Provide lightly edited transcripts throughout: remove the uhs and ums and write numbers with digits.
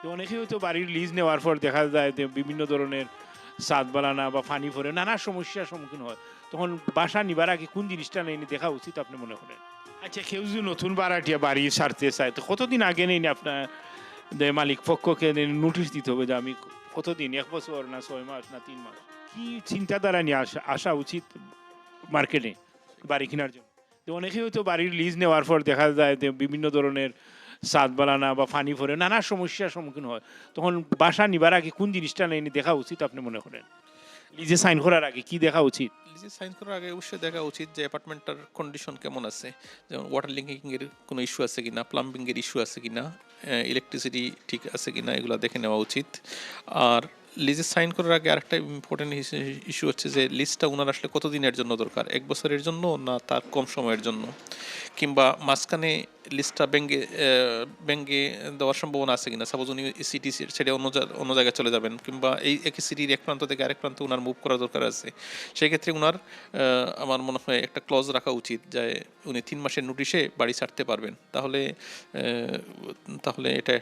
তো অনেকেই হয়তো বাড়ির লিজ নেওয়ার পর দেখা যায় যে বিভিন্ন ধরনের ছাদ বালানা বা পানি ভরে নানা সমস্যার সম্মুখীন হয়, তখন বাসা নিবার আগে কোন জিনিসটা নেই দেখা উচিত আপনি মনে করেন? আচ্ছা, কেউ যদি নতুন ভাড়াটিয়া বাড়ি ছাড়তে চায় তো কতদিন আগে নেই আপনার মালিক পক্ষকে নোটিশ দিতে হবে যে আমি কতদিন, 1 বছর না 6 মাস না 3 মাস, কি চিন্তাধারা নিয়ে আসা উচিত মার্কেটে বাড়ি কেনার জন্য? তো অনেকেই হয়তো বাড়ির লিজ নেওয়ার পর দেখা যায় যে বিভিন্ন ধরনের ছাদ বালানা বা পানি ভরে নানা সমস্যার সম্মুখীন হয়, তখন বাসা নিবার আগে কোন জিনিসটা নেই দেখা উচিত আপনি মনে করেন? লিজে সাইন করার আগে কি দেখা উচিত? লিজে সাইন করার আগে অবশ্যই দেখা উচিত যে অ্যাপার্টমেন্টটার কন্ডিশন কেমন আছে, যেমন ওয়াটার লিঙ্কিং এর কোনো ইস্যু আছে কিনা, প্লাম্বিং এর ইস্যু আছে কিনা, ইলেকট্রিসিটি ঠিক আছে কিনা, এগুলো দেখে নেওয়া উচিত। আর লিজে সাইন করার আগে আরেকটা ইম্পর্টেন্ট ইস্যু হচ্ছে যে লিজটা ওনার আসলে কতদিনের জন্য দরকার, 1 বছরের জন্য না তার কম সময়ের জন্য, কিংবা মাঝখানে লিস্টটা ব্যাঙ্গে দেওয়ার সম্ভাবনা আছে কিনা। সাপোজ উনি সিটি ছেড়ে অন্য জায়গায় চলে যাবেন, কিংবা এই একই সিটির এক প্রান্ত থেকে আরেক প্রান্তে ওনার মুভ করার দরকার আছে, সেই ক্ষেত্রে ওনার আমার মনে হয় একটা ক্লজ রাখা উচিত যে উনি 3 মাসের নোটিশে বাড়ি ছাড়তে পারবেন। তাহলে এটা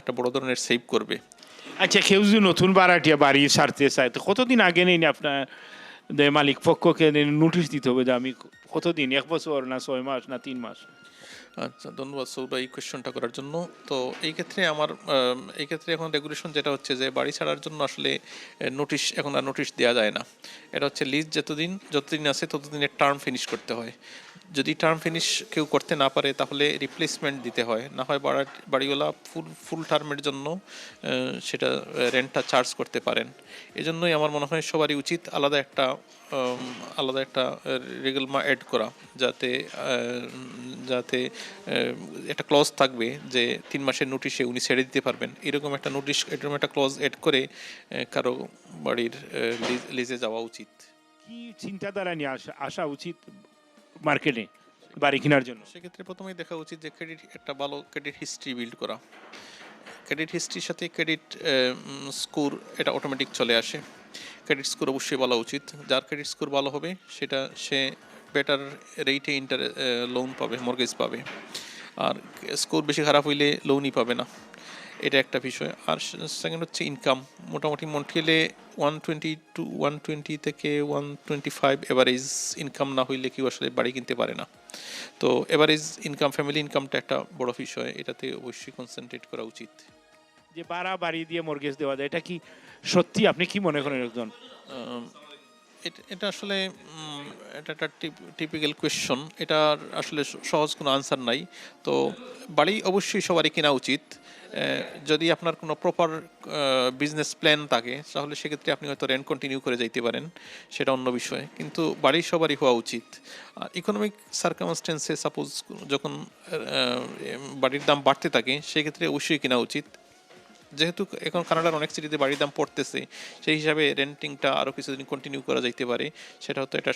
একটা বড় ধরনের সেভ করবে। আচ্ছা, কেউ যদি নতুন ভাড়াটিয়া বাড়ি ছাড়তে চায় তো কতদিন আগে নেই আপনার মালিক পক্ষকে নোটিশ দিতে হবে যে আমি কতদিন, 1 বছর না 6 মাস না 3 মাস? আচ্ছা, ধন্যবাদ সৌরা এই কোয়েশ্চনটা করার জন্য। তো এই ক্ষেত্রে এখন রেগুলেশন যেটা হচ্ছে যে বাড়ি ছাড়ার জন্য আসলে এখন আর নোটিশ দেওয়া যায় না। এটা হচ্ছে লিজ যতদিন আছে ততদিনের টার্ম ফিনিশ করতে হয়। যদি টার্ম ফিনিশ কেউ করতে না পারে তাহলে রিপ্লেসমেন্ট দিতে হয়, না হয় বাড়িওয়ালা ফুল টার্মের জন্য সেটা রেন্টটা চার্জ করতে পারেন। এজন্যই আমার মনে হয় সবারই উচিত আলাদা একটা রেগুলমা অ্যাড করা, যাতে একটা ক্লজ থাকবে যে 3 মাসের নোটিশে উনি ছেড়ে দিতে পারবেন। এরকম একটা ক্লজ অ্যাড করে কারো বাড়ির লিজে যাওয়া উচিত। কি চিন্তাধারা নিয়ে আসা উচিত মার্কেটে বাড়ি কেনার জন্য? সেক্ষেত্রে প্রথমেই দেখা উচিত যে একটা ভালো ক্রেডিট হিস্ট্রি বিল্ড করা। ক্রেডিট হিস্ট্রির সাথে ক্রেডিট স্কোর এটা অটোমেটিক চলে আসে। ক্রেডিট স্কোর অবশ্যই বলা উচিত, যার ক্রেডিট স্কোর ভালো হবে সে বেটার রেটে লোন পাবে, মর্গেজ পাবে। আর স্কোর বেশি খারাপ হইলে লোনই পাবে না, এটা একটা বিষয়। আর সেকেন্ড হচ্ছে ইনকাম। মোটামুটি মন্ট্রিয়ালে 120 থেকে 125 এভারেজ ইনকাম না হইলে কেউ আসলে বাড়ি কিনতে পারে না। তো এভারেজ ইনকাম, ফ্যামিলি ইনকামটা একটা বড় বিষয়, এটাতে অবশ্যই কনসেন্ট্রেট করা উচিত। যে বাড়ি দিয়ে মর্গেজ দেওয়া যায়, এটা কি সত্যি? আপনি কি মনে করেন একজন? এটা আসলে এটা একটা টিপিক্যাল কোয়েশ্চন, এটার আসলে সহজ কোনো আনসার নাই। তো বাড়ি অবশ্যই সবারই কেনা উচিত। যদি আপনার কোনো প্রপার বিজনেস প্ল্যান থাকে তাহলে সেক্ষেত্রে আপনি হয়তো রেন্ট কন্টিনিউ করে যাইতে পারেন, সেটা অন্য বিষয়। কিন্তু বাড়ি সবারই হওয়া উচিত। আর ইকোনমিক সার্কামস্টেন্সে সাপোজ যখন বাড়ির দাম বাড়তে থাকে সেক্ষেত্রে অবশ্যই কেনা উচিত। যেহেতু এখন কানাডার অনেক সিটিতে বাড়ির দাম পড়তেছে, সেই হিসাবে রেন্টিংটা আরও কিছুদিন কন্টিনিউ করা যাইতে পারে। সেটা হয়তো একটা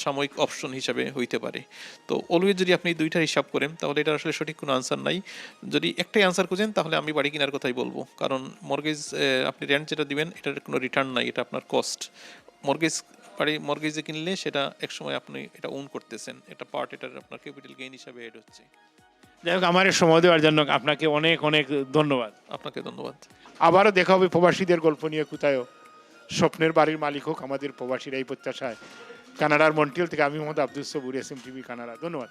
সাময়িক অপশন হিসাবে হইতে পারে। তো অলওয়েজ যদি আপনি দুইটার হিসাব করেন তাহলে এটা আসলে সঠিক কোনো আনসার নাই। যদি একটাই আনসার খুঁজেন তাহলে আমি বাড়ি কেনার কথাই বলবো, কারণ আপনি রেন্ট যেটা দিবেন এটার কোনো রিটার্ন নাই, এটা আপনার কস্ট। মর্গেজে কিনলে সেটা একসময় আপনি এটা ওন করতেছেন, এটা এটার আপনার ক্যাপিটাল গেইন হিসাবে এড হচ্ছে। যাই হোক, আমার সময় দেওয়ার জন্য আপনাকে অনেক অনেক ধন্যবাদ। আপনাকে ধন্যবাদ। আবারও দেখা হবে প্রবাসীদের গল্প নিয়ে কোথায়ও। স্বপ্নের বাড়ির মালিক হোক আমাদের প্রবাসীরা, এই প্রত্যাশায়। কানাডার মন্ট্রিয়াল থেকে আমি মোহাম্মদ আব্দুল সবুর, SMTV কানাডা। ধন্যবাদ।